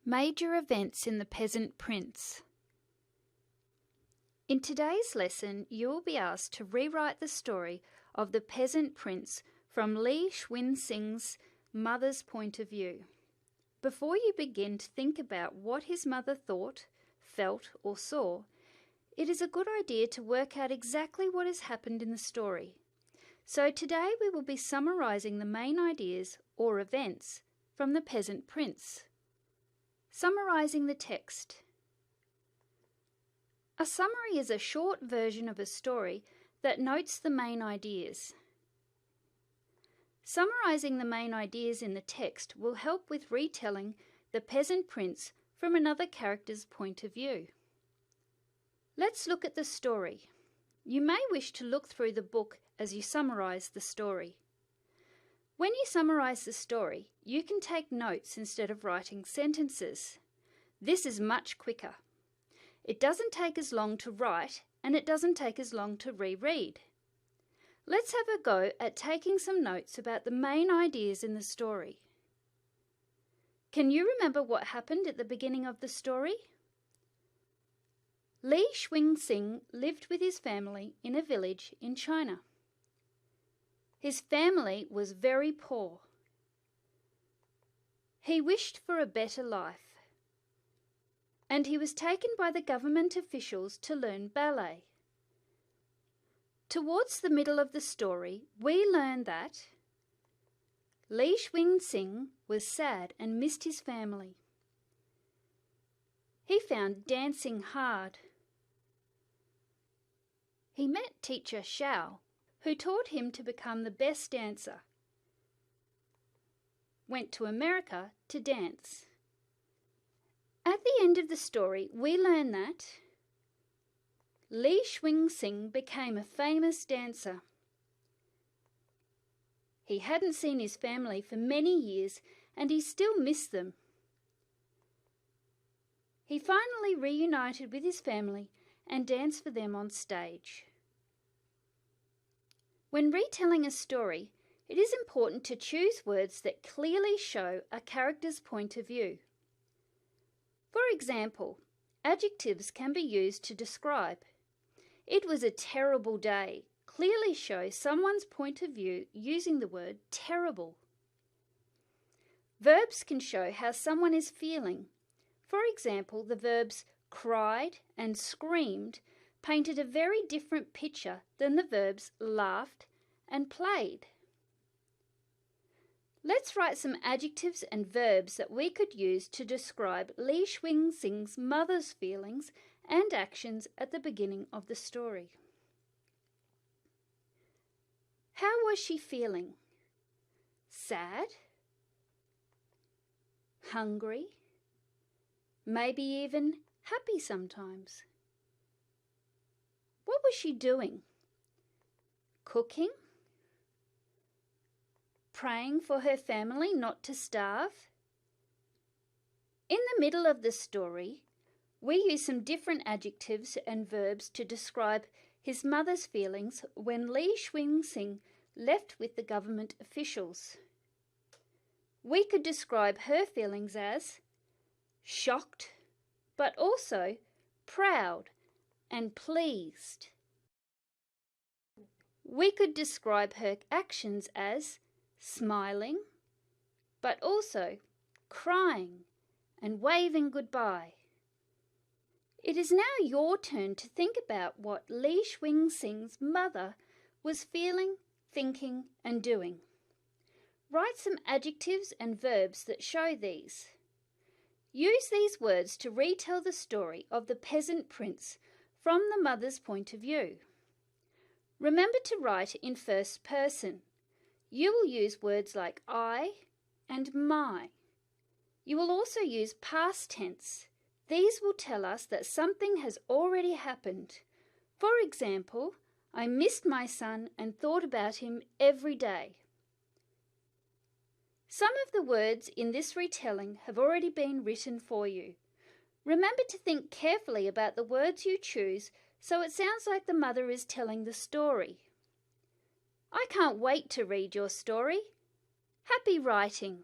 Major events in The Peasant Prince. In today's lesson, you will be asked to rewrite the story of The Peasant Prince from Li Xuanxing's mother's point of view. Before you begin to think about what his mother thought, felt, or saw, it is a good idea to work out exactly what has happened in the story. So today we will be summarizing the main ideas or events from The Peasant Prince. Summarizing the text. A summary is a short version of a story that notes the main ideas. Summarizing the main ideas in the text will help with retelling The Peasant Prince from another character's point of view. Let's look at the story. You may wish to look through the book as you summarize the story. When you summarize the story, you can take notes instead of writing sentences. This is much quicker. It doesn't take as long to write, and it doesn't take as long to reread. Let's have a go at taking some notes about the main ideas in the story. Can you remember what happened at the beginning of the story? Li Xuanxing lived with his family in a village in China. His family was very poor. He wished for a better life, and he was taken by the government officials to learn ballet. Towards the middle of the story, we learn that Li Xuanxing was sad and missed his family. He found dancing hard. He met teacher Xiao, who taught him to become the best dancer. Went to America to dance. At the end of the story, we learn that Li Xuanxing became a famous dancer. He hadn't seen his family for many years, and he still missed them. He finally reunited with his family and danced for them on stage. When retelling a story, it is important to choose words that clearly show a character's point of view. For example, adjectives can be used to describe. It was a terrible day clearly shows someone's point of view using the word terrible. Verbs can show how someone is feeling. For example, the verbs cried and screamed painted a very different picture than the verbs laughed and played. Let's write some adjectives and verbs that we could use to describe Li Xuanxing's mother's feelings and actions at the beginning of the story. How was she feeling? Sad? Hungry? Maybe even happy sometimes. What was she doing? Cooking? Praying for her family not to starve? In the middle of the story, we use some different adjectives and verbs to describe his mother's feelings when Li Xuanxing left with the government officials. We could describe her feelings as shocked, but also proud and pleased. We could describe her actions as smiling, but also crying and waving goodbye. It is now your turn to think about what Li Xuanxing's mother was feeling, thinking, and doing. Write some adjectives and verbs that show these. Use these words to retell the story of the peasant prince from the mother's point of view. Remember to write in first person. You will use words like I and my. You will also use past tense. These will tell us that something has already happened. For example, I missed my son and thought about him every day. Some of the words in this retelling have already been written for you. Remember to think carefully about the words you choose so it sounds like the mother is telling the story. I can't wait to read your story. Happy writing!